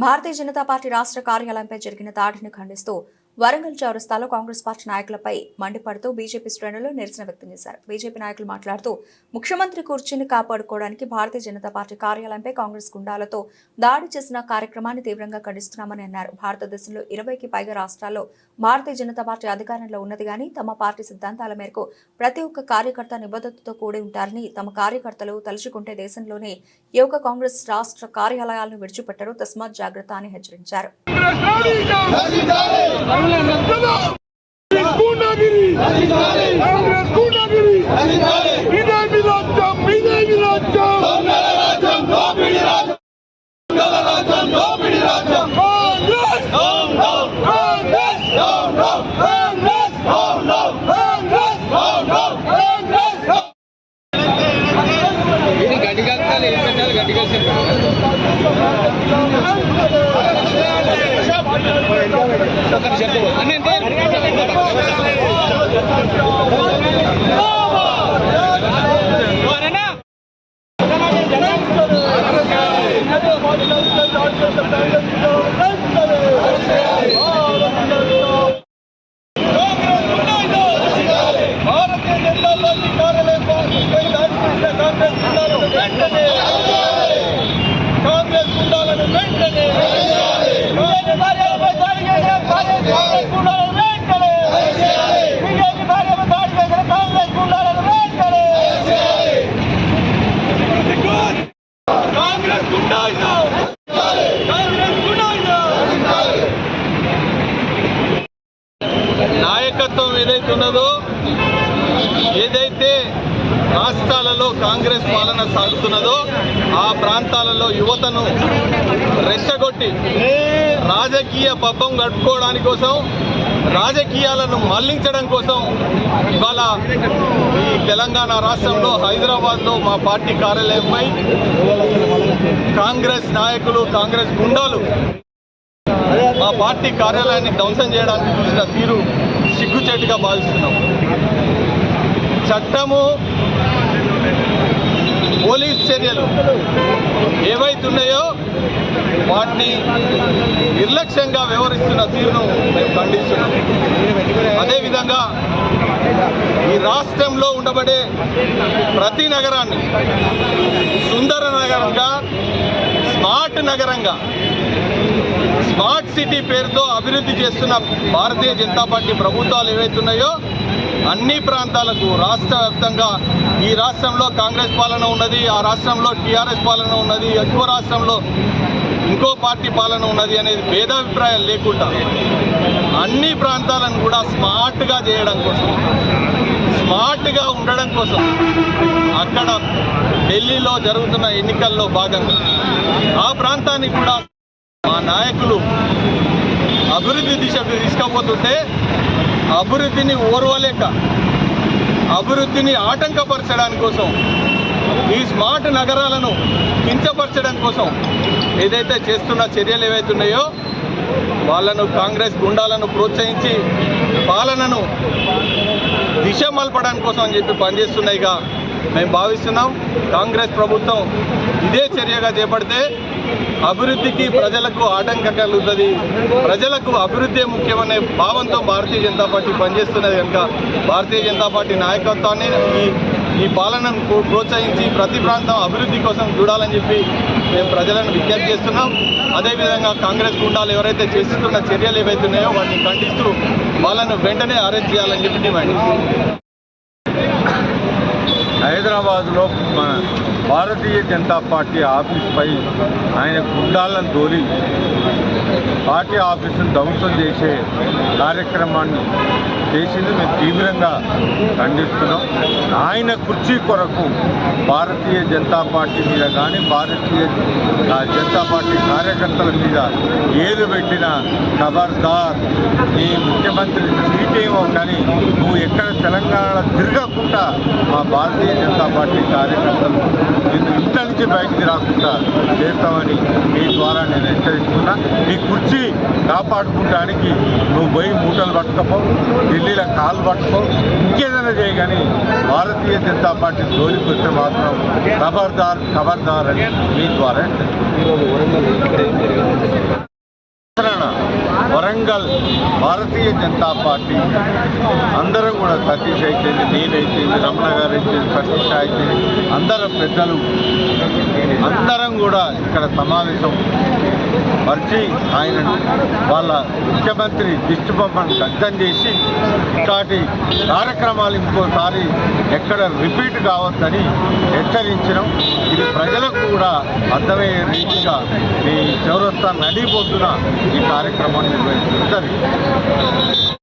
Bharatiya Janata party రాష్ట్ర కార్యాలయంపై జరిగిన దాడిని ఖండిస్తూ వరంగల్ చౌరస్తాలో కాంగ్రెస్ పార్టీ నాయకులపై మండిపడుతూ బీజేపీ శ్రేణులు నిరసన వ్యక్తం చేశారు. బీజేపీ నాయకులు మాట్లాడుతూ ముఖ్యమంత్రి కుర్చీని కాపాడుకోవడానికి భారతీయ జనతా పార్టీ కార్యాలయంపై కాంగ్రెస్ గుండాలతో దాడి చేసిన కార్యక్రమాన్ని తీవ్రంగా ఖండిస్తున్నామని అన్నారు. భారతదేశంలో 20కి పైగా రాష్ట్రాల్లో భారతీయ జనతా పార్టీ అధికారంలో ఉన్నది కానీ తమ పార్టీ సిద్ధాంతాల మేరకు ప్రతి ఒక్క కార్యకర్త నిబద్ధతతో కూడి ఉంటారని, తమ కార్యకర్తలు తలుచుకుంటే దేశంలోనే ఏ ఒక్క కాంగ్రెస్ రాష్ట్ర కార్యాలయాలను విడిచిపెట్టరు, తస్మాత్ జాగ్రత్త అని హెచ్చరించారు. నాయకత్వం ఏదైతే ఉన్నదో, ఏదైతే రాష్ట్రాలలో కాంగ్రెస్ పాలన సాగుతున్నదో ఆ ప్రాంతాలలో యువతను రెచ్చగొట్టి రాజకీయ పబ్బం గడుపుకోవడానికి కోసం, రాజకీయాలను మళ్లించడం కోసం ఇవాళ ఈ తెలంగాణ రాష్ట్రంలో హైదరాబాద్లో మా పార్టీ కార్యాలయంపై కాంగ్రెస్ నాయకులు, కాంగ్రెస్ గుండాలు మా పార్టీ కార్యాలయాన్ని ధ్వంసం చేయడానికి చూసిన తీరు సిగ్గుచేటుగా భావిస్తున్నాం. చట్టము, పోలీస్ చర్యలు ఏవైతున్నాయో వాటిని నిర్లక్ష్యంగా వ్యవహరిస్తున్న తీరును మేము ఖండిస్తున్నాం. అదేవిధంగా ఈ రాష్ట్రంలో ఉండబడే ప్రతి నగరాన్ని సుందర నగరంగా, స్మార్ట్ నగరంగా, స్మార్ట్ సిటీ పేరుతో అభివృద్ధి చేస్తున్న భారతీయ జనతా పార్టీ ప్రభుత్వాలు ఏవైతున్నాయో అన్ని ప్రాంతాలకు రాష్ట్ర వ్యాప్తంగా ఈ రాష్ట్రంలో కాంగ్రెస్ పాలన ఉన్నది, ఆ రాష్ట్రంలో టీఆర్ఎస్ పాలన ఉన్నది, ఎక్కువ రాష్ట్రంలో ఇంకో పార్టీ పాలన ఉన్నది అనేది భేదాభిప్రాయాలు లేకుండా అన్ని ప్రాంతాలను కూడా స్మార్ట్గా చేయడం కోసం, స్మార్ట్గా ఉండడం కోసం అక్కడ ఢిల్లీలో జరుగుతున్న ఎన్నికల్లో భాగంగా ఆ ప్రాంతాన్ని కూడా మా నాయకులు అభివృద్ధి దిశకు తీసుకుపోతుంటే అభివృద్ధిని ఓర్వలేక, అభివృద్ధిని ఆటంకపరచడానికి కోసం, ఈ స్మార్ట్ నగరాలను కించపరచడం కోసం ఏదైతే చేస్తున్న చర్యలు ఏవైతున్నాయో వాళ్ళను కాంగ్రెస్ గుండాలను ప్రోత్సహించి పాలనను దిశ మలపడానికి కోసం అని చెప్పి పనిచేస్తున్నాయిగా మేము భావిస్తున్నాం. కాంగ్రెస్ ప్రభుత్వం ఇదే చర్యగా చేపడితే అభివృద్ధికి, ప్రజలకు ఆటంకం కలుగుతుంది. ప్రజలకు అభివృద్ధి ముఖ్యమనే భావంతో భారతీయ జనతా పార్టీ పనిచేస్తున్నది కనుక భారతీయ జనతా పార్టీ నాయకత్వాన్ని ఈ పాలనను ప్రోత్సహించి ప్రతి ప్రాంతం అభివృద్ధి కోసం చూడాలని చెప్పి మేము ప్రజలను విజ్ఞప్తి చేస్తున్నాం. అదేవిధంగా కాంగ్రెస్ గుండాలు ఎవరైతే చేస్తున్న చర్యలు ఏవైతున్నాయో వాటిని ఖండిస్తూ వాళ్ళను వెంటనే అరెస్ట్ చేయాలని చెప్పి డిమాండ్ చేస్తున్నాం. హైదరాబాద్లో మన భారతీయ జనతా పార్టీ ఆఫీస్పై ఆయన గుండాలను తోలి పార్టీ ఆఫీసును ధ్వంసం చేసే కార్యక్రమాన్ని చేసింది మేము తీవ్రంగా ఖండిస్తున్నాం. ఆయన కుర్చీ కొరకు భారతీయ జనతా పార్టీ మీద కానీ, భారతీయ జనతా పార్టీ కార్యకర్తల మీద ఏలు పెట్టిన ఖబర్దార్, నీ ముఖ్యమంత్రి సీటేమో కానీ నువ్వు ఎక్కడ తెలంగాణలో తిరగకుండా మా భారతీయ జనతా పార్టీ కార్యకర్తలు నిన్ను ఇంత నుంచి బయటికి రాకుండా చేస్తామని మీ ద్వారా నేను హెచ్చరిస్తున్నా. నీ కుర్చీ కాపాడుకోవడానికి నువ్వు పోయి మూటలు పట్టుకపో, ఢిల్లీలో కాలు పట్టుకో, ఇంకేదైనా చేయ కానీ భారతీయ జనతా పార్టీ జోలికి వస్తే మాత్రం ఖబర్దార్ ఖబర్దార్ అని మీ ద్వారా హెచ్చరిస్తున్నాను. వరంగల్ భారతీయ జనతా పార్టీ అందరం కూడా సతీష్ అయితేంది, నేనైతేంది, రమణ గారు అయితే, సతీష్ అయితే అందరు పెద్దలు అందరం కూడా ఇక్కడ సమావేశం పరిచి ఆయనను వాళ్ళ ముఖ్యమంత్రి దిష్టి బొమ్మను దగ్ధం చేసి ఇట్లాంటి కార్యక్రమాలు ఇంకోసారి ఎక్కడ రిపీట్ కావద్దని హెచ్చరించడం, ఇది ప్రజలకు కూడా అర్థమయ్యే రీతిగా ఈ చౌరస్తా నడిబొడ్డున ఈ కార్యక్రమాన్ని నిర్వహించడం జరిగింది.